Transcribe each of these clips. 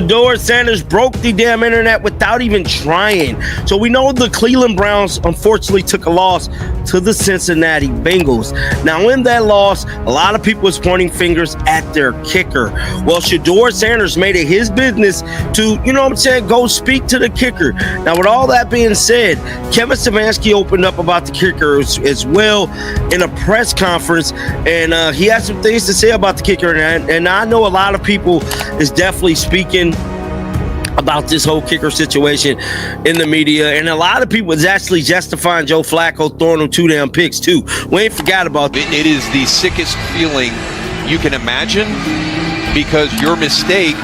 Shedeur Sanders broke the damn internet without even trying. So we know the Cleveland Browns unfortunately took a loss to the Cincinnati Bengals. Now in that loss, a lot of people was pointing fingers at their kicker. Well, Shedeur Sanders made it his business to, go speak to the kicker. Now with all that being said, Kevin Stefanski opened up about the kicker as well in a press conference, and he had some things to say about the kicker, and I know a lot of people is definitely speaking about this whole kicker situation in the media, and a lot of people is actually justifying Joe Flacco throwing him 2 damn picks too. We ain't forgot about that. It is the sickest feeling you can imagine, because your mistake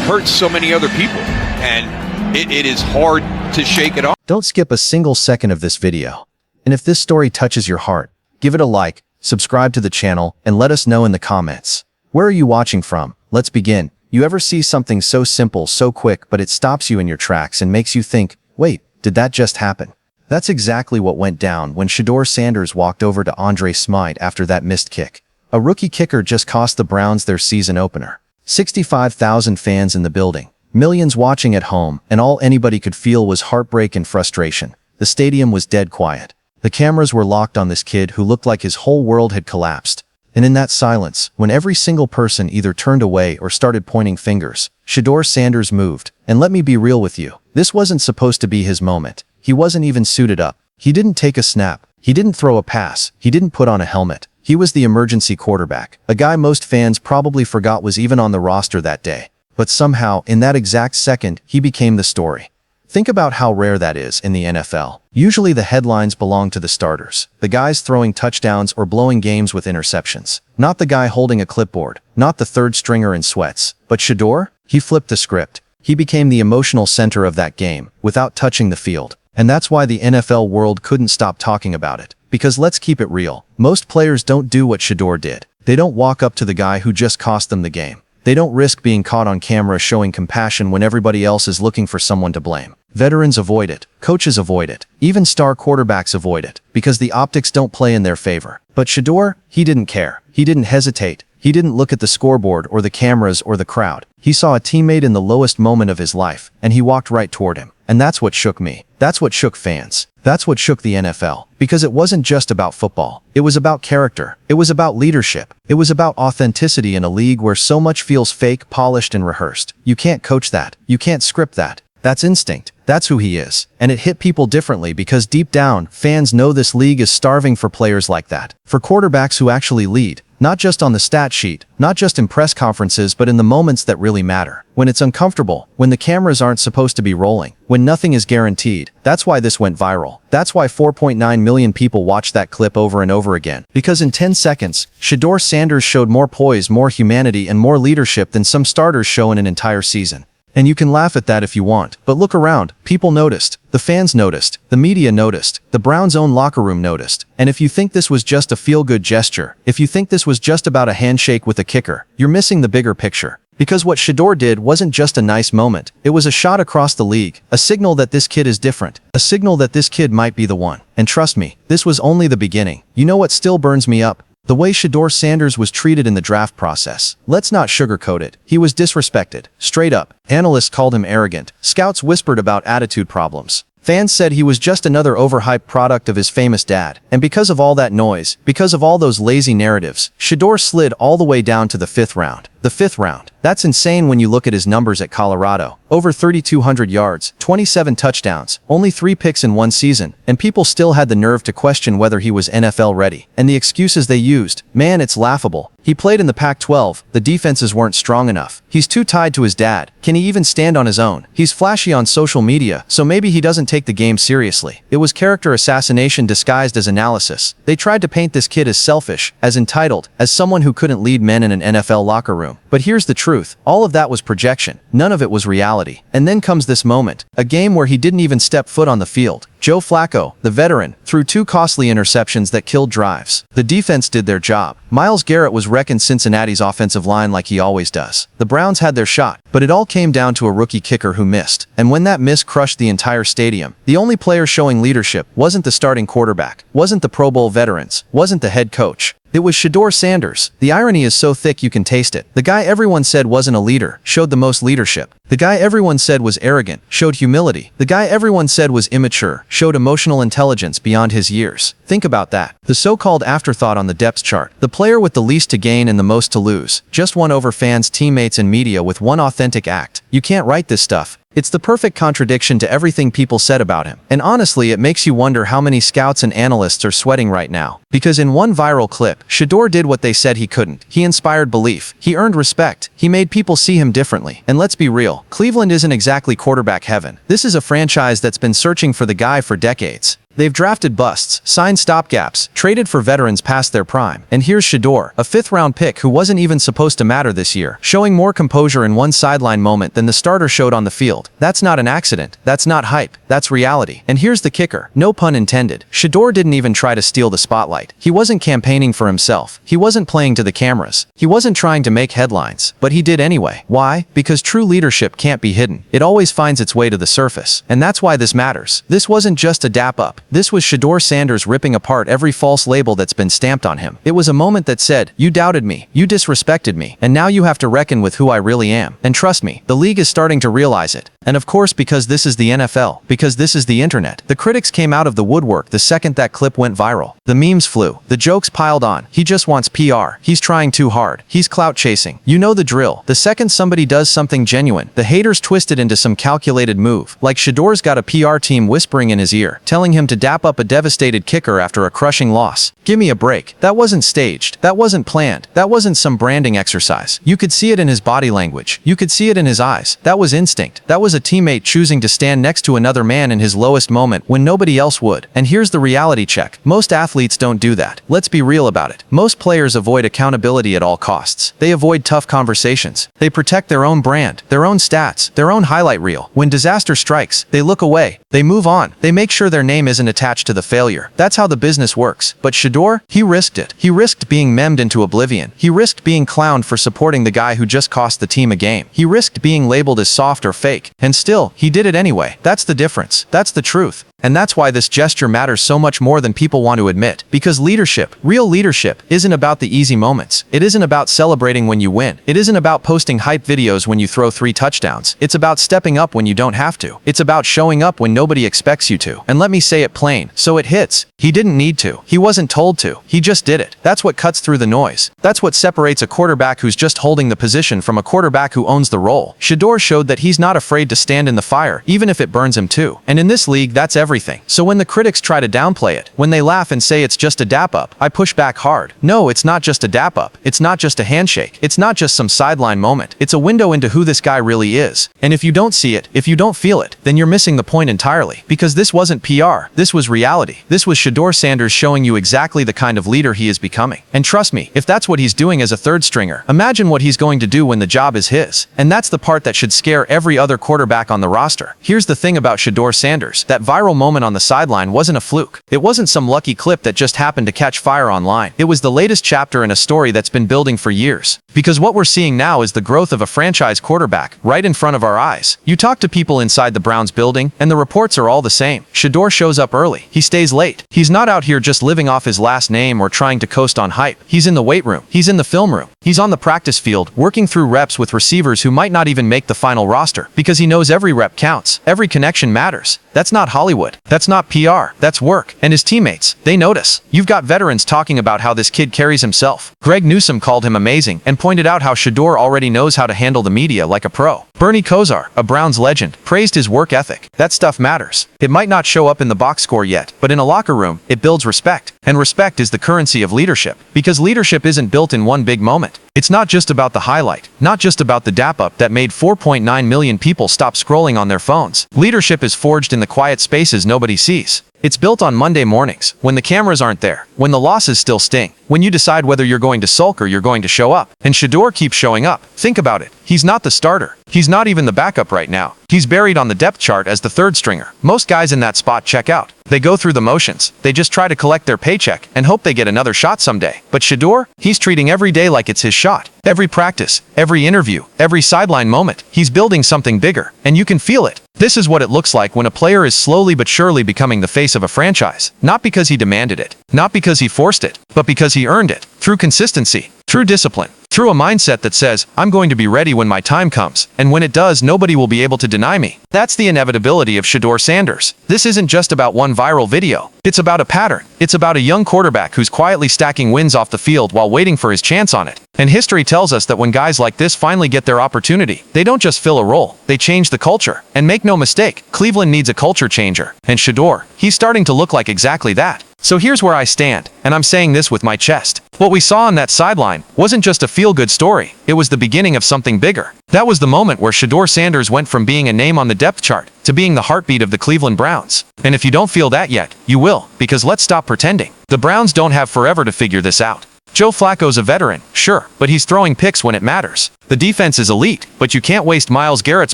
hurts so many other people, and it is hard to shake it off. Don't skip a single second of this video. And if this story touches your heart, give it a like, subscribe to the channel, and let us know in the comments. Where are you watching from? Let's begin. You ever see something so simple, so quick, but it stops you in your tracks and makes you think, wait, did that just happen? That's exactly what went down when Shedeur Sanders walked over to Andre Szmyt after that missed kick. A rookie kicker just cost the Browns their season opener. 65,000 fans in the building, millions watching at home, and all anybody could feel was heartbreak and frustration. The stadium was dead quiet. The cameras were locked on this kid who looked like his whole world had collapsed. And in that silence, when every single person either turned away or started pointing fingers, Shedeur Sanders moved. And let me be real with you, this wasn't supposed to be his moment. He wasn't even suited up. He didn't take a snap. He didn't throw a pass. He didn't put on a helmet. He was the emergency quarterback, a guy most fans probably forgot was even on the roster that day. But somehow, in that exact second, he became the story. Think about how rare that is in the NFL. Usually the headlines belong to the starters, the guys throwing touchdowns or blowing games with interceptions. Not the guy holding a clipboard, not the third stringer in sweats. But Shedeur? He flipped the script. He became the emotional center of that game, without touching the field. And that's why the NFL world couldn't stop talking about it. Because let's keep it real, most players don't do what Shedeur did. They don't walk up to the guy who just cost them the game. They don't risk being caught on camera showing compassion when everybody else is looking for someone to blame. Veterans avoid it, coaches avoid it, even star quarterbacks avoid it, because the optics don't play in their favor. But Shedeur, he didn't care. He didn't hesitate. He didn't look at the scoreboard or the cameras or the crowd. He saw a teammate in the lowest moment of his life, and he walked right toward him. And that's what shook me. That's what shook fans. That's what shook the NFL. Because it wasn't just about football. It was about character. It was about leadership. It was about authenticity in a league where so much feels fake, polished, and rehearsed. You can't coach that. You can't script that. That's instinct. That's who he is. And it hit people differently because deep down, fans know this league is starving for players like that. For quarterbacks who actually lead. Not just on the stat sheet, not just in press conferences, but in the moments that really matter. When it's uncomfortable, when the cameras aren't supposed to be rolling, when nothing is guaranteed. That's why this went viral. That's why 4.9 million people watched that clip over and over again. Because in 10 seconds, Shedeur Sanders showed more poise, more humanity, and more leadership than some starters show in an entire season. And you can laugh at that if you want, but look around. People noticed. The fans noticed. The media noticed. The Browns' own locker room noticed. And if you think this was just a feel-good gesture, if you think this was just about a handshake with a kicker, you're missing the bigger picture. Because what Shedeur did wasn't just a nice moment. It was a shot across the league, a signal that this kid is different, a signal that this kid might be the one. And trust me, this was only the beginning. You know what still burns me up? The way Shedeur Sanders was treated in the draft process. Let's not sugarcoat it. He was disrespected. Straight up. Analysts called him arrogant. Scouts whispered about attitude problems. Fans said he was just another overhyped product of his famous dad. And because of all that noise, because of all those lazy narratives, Shedeur slid all the way down to the 5th round. The 5th round. That's insane when you look at his numbers at Colorado. Over 3,200 yards, 27 touchdowns, only 3 picks in one season, and people still had the nerve to question whether he was NFL ready. And the excuses they used, man, it's laughable. He played in the Pac-12, the defenses weren't strong enough. He's too tied to his dad. Can he even stand on his own? He's flashy on social media, so maybe he doesn't take the game seriously. It was character assassination disguised as analysis. They tried to paint this kid as selfish, as entitled, as someone who couldn't lead men in an NFL locker room. But here's the truth. All of that was projection. None of it was reality. And then comes this moment. A game where he didn't even step foot on the field. Joe Flacco, the veteran, threw 2 costly interceptions that killed drives. The defense did their job. Myles Garrett was wrecking Cincinnati's offensive line like he always does. The Browns had their shot, but it all came down to a rookie kicker who missed. And when that miss crushed the entire stadium, the only player showing leadership wasn't the starting quarterback, wasn't the Pro Bowl veterans, wasn't the head coach. It was Shedeur Sanders. The irony is so thick you can taste it. The guy everyone said wasn't a leader showed the most leadership. The guy everyone said was arrogant showed humility. The guy everyone said was immature showed emotional intelligence beyond his years. Think about that. The so-called afterthought on the depth chart. The player with the least to gain and the most to lose. Just won over fans, teammates, and media with one authentic act. You can't write this stuff. It's the perfect contradiction to everything people said about him. And honestly, it makes you wonder how many scouts and analysts are sweating right now. Because in one viral clip, Shedeur did what they said he couldn't. He inspired belief. He earned respect. He made people see him differently. And let's be real, Cleveland isn't exactly quarterback heaven. This is a franchise that's been searching for the guy for decades. They've drafted busts, signed stopgaps, traded for veterans past their prime. And here's Shedeur, a fifth-round pick who wasn't even supposed to matter this year, showing more composure in one sideline moment than the starter showed on the field. That's not an accident. That's not hype. That's reality. And here's the kicker. No pun intended. Shedeur didn't even try to steal the spotlight. He wasn't campaigning for himself. He wasn't playing to the cameras. He wasn't trying to make headlines. But he did anyway. Why? Because true leadership can't be hidden. It always finds its way to the surface. And that's why this matters. This wasn't just a dap up. This was Shedeur Sanders ripping apart every false label that's been stamped on him. It was a moment that said, you doubted me, you disrespected me, and now you have to reckon with who I really am. And trust me, the league is starting to realize it. And of course, because this is the NFL, because this is the internet, the critics came out of the woodwork the second that clip went viral. The memes flew, the jokes piled on. He just wants PR. He's trying too hard. He's clout chasing. You know the drill. The second somebody does something genuine, the haters twist it into some calculated move. Like Shedeur's got a PR team whispering in his ear, telling him to dap up a devastated kicker after a crushing loss. Give me a break. That wasn't staged. That wasn't planned. That wasn't some branding exercise. You could see it in his body language. You could see it in his eyes. That was instinct. That was a teammate choosing to stand next to another man in his lowest moment when nobody else would. And here's the reality check. Most athletes don't do that. Let's be real about it. Most players avoid accountability at all costs. They avoid tough conversations. They protect their own brand, their own stats, their own highlight reel. When disaster strikes, they look away. They move on. They make sure their name isn't attached to the failure. That's how the business works. But Shedeur, he risked it. He risked being memed into oblivion. He risked being clowned for supporting the guy who just cost the team a game. He risked being labeled as soft or fake. And still, he did it anyway. That's the difference. That's the truth. And that's why this gesture matters so much more than people want to admit. Because leadership, real leadership, isn't about the easy moments. It isn't about celebrating when you win. It isn't about posting hype videos when you throw 3 touchdowns. It's about stepping up when you don't have to. It's about showing up when nobody expects you to. And let me say it plain, so it hits. He didn't need to. He wasn't told to. He just did it. That's what cuts through the noise. That's what separates a quarterback who's just holding the position from a quarterback who owns the role. Shedeur showed that he's not afraid to stand in the fire, even if it burns him too. And in this league, that's everything. So when the critics try to downplay it, when they laugh and say it's just a dap up, I push back hard. No, it's not just a dap up. It's not just a handshake. It's not just some sideline moment. It's a window into who this guy really is. And if you don't see it, if you don't feel it, then you're missing the point entirely. Because this wasn't PR. This was reality. This was Shedeur Sanders showing you exactly the kind of leader he is becoming. And trust me, if that's what he's doing as a third stringer, imagine what he's going to do when the job is his. And that's the part that should scare every other quarterback on the roster. Here's the thing about Shedeur Sanders. That viral moment on the sideline wasn't a fluke. It wasn't some lucky clip that just happened to catch fire online. It was the latest chapter in a story that's been building for years. Because what we're seeing now is the growth of a franchise quarterback right in front of our eyes. You talk to people inside the Browns building, and the reports are all the same. Shedeur shows up early. He stays late. He's not out here just living off his last name or trying to coast on hype. He's in the weight room. He's in the film room. He's on the practice field, working through reps with receivers who might not even make the final roster. Because he knows every rep counts. Every connection matters. That's not Hollywood. That's not PR. That's work. And his teammates, they notice. You've got veterans talking about how this kid carries himself. Greg Newsome called him amazing and pointed out how Shedeur already knows how to handle the media like a pro. Bernie Kosar, a Browns legend, praised his work ethic. That stuff matters. It might not show up in the box score yet, but in a locker room, it builds respect. And respect is the currency of leadership. Because leadership isn't built in one big moment. It's not just about the highlight, not just about the dap up that made 4.9 million people stop scrolling on their phones. Leadership is forged in the quiet spaces nobody sees. It's built on Monday mornings, when the cameras aren't there, when the losses still sting, when you decide whether you're going to sulk or you're going to show up. And Shedeur keeps showing up. Think about it. He's not the starter. He's not even the backup right now. He's buried on the depth chart as the third stringer. Most guys in that spot check out. They go through the motions. They just try to collect their paycheck and hope they get another shot someday. But Shedeur, he's treating every day like it's his shot. Every practice, every interview, every sideline moment, he's building something bigger. And you can feel it. This is what it looks like when a player is slowly but surely becoming the face of a franchise. Not because he demanded it. Not because he forced it, but because he earned it. Through consistency, through discipline, through a mindset that says, I'm going to be ready when my time comes, and when it does, nobody will be able to deny me. That's the inevitability of Shedeur Sanders. This isn't just about one viral video. It's about a pattern. It's about a young quarterback who's quietly stacking wins off the field while waiting for his chance on it. And history tells us that when guys like this finally get their opportunity, they don't just fill a role, they change the culture. And make no mistake, Cleveland needs a culture changer. And Shedeur, he's starting to look like exactly that. So here's where I stand, and I'm saying this with my chest. What we saw on that sideline wasn't just a feel-good story, it was the beginning of something bigger. That was the moment where Shedeur Sanders went from being a name on the depth chart to being the heartbeat of the Cleveland Browns. And if you don't feel that yet, you will, because let's stop pretending. The Browns don't have forever to figure this out. Joe Flacco's a veteran, sure, but he's throwing picks when it matters. The defense is elite, but you can't waste Myles Garrett's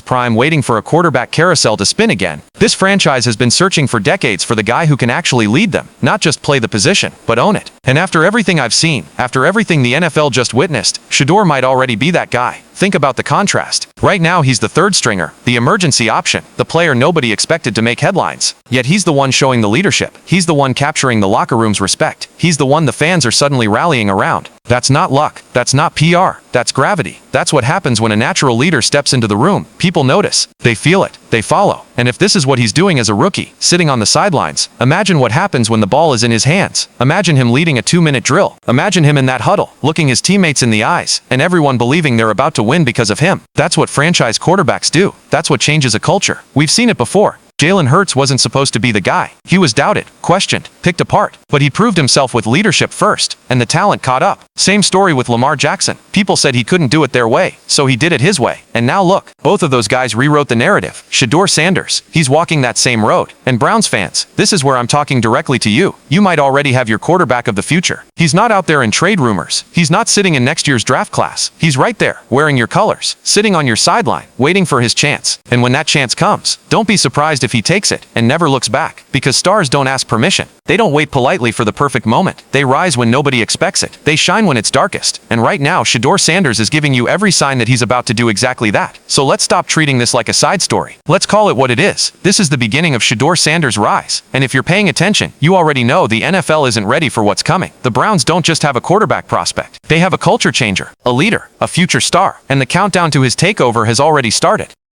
prime waiting for a quarterback carousel to spin again. This franchise has been searching for decades for the guy who can actually lead them, not just play the position, but own it. And after everything I've seen, after everything the NFL just witnessed, Shedeur might already be that guy. Think about the contrast. Right now he's the third stringer, the emergency option, the player nobody expected to make headlines. Yet he's the one showing the leadership. He's the one capturing the locker room's respect. He's the one the fans are suddenly rallying around. That's not luck. That's not PR. That's gravity. That's what happens when a natural leader steps into the room. People notice. They feel it. They follow. And if this is what he's doing as a rookie, sitting on the sidelines, imagine what happens when the ball is in his hands. Imagine him leading a 2-minute drill. Imagine him in that huddle, looking his teammates in the eyes, and everyone believing they're about to win because of him. That's what franchise quarterbacks do. That's what changes a culture. We've seen it before. Jalen Hurts wasn't supposed to be the guy. He was doubted, questioned, picked apart, but he proved himself with leadership first, and the talent caught up. Same story with Lamar Jackson. People said he couldn't do it their way, so he did it his way. And now look, both of those guys rewrote the narrative. Shedeur Sanders, he's walking that same road. And Browns fans, this is where I'm talking directly to you. You might already have your quarterback of the future. He's not out there in trade rumors. He's not sitting in next year's draft class. He's right there, wearing your colors, sitting on your sideline, waiting for his chance. And when that chance comes, don't be surprised if he takes it and never looks back, because stars don't ask permission. They don't wait politely for the perfect moment. They rise when nobody expects it. They shine when it's darkest. And right now, Shedeur Sanders is giving you every sign that he's about to do exactly that. So let's stop treating this like a side story. Let's call it what it is. This is the beginning of Shedeur Sanders' rise. And if you're paying attention, you already know the NFL isn't ready for what's coming. The Browns don't just have a quarterback prospect. They have a culture changer, a leader, a future star. And the countdown to his takeover has already started.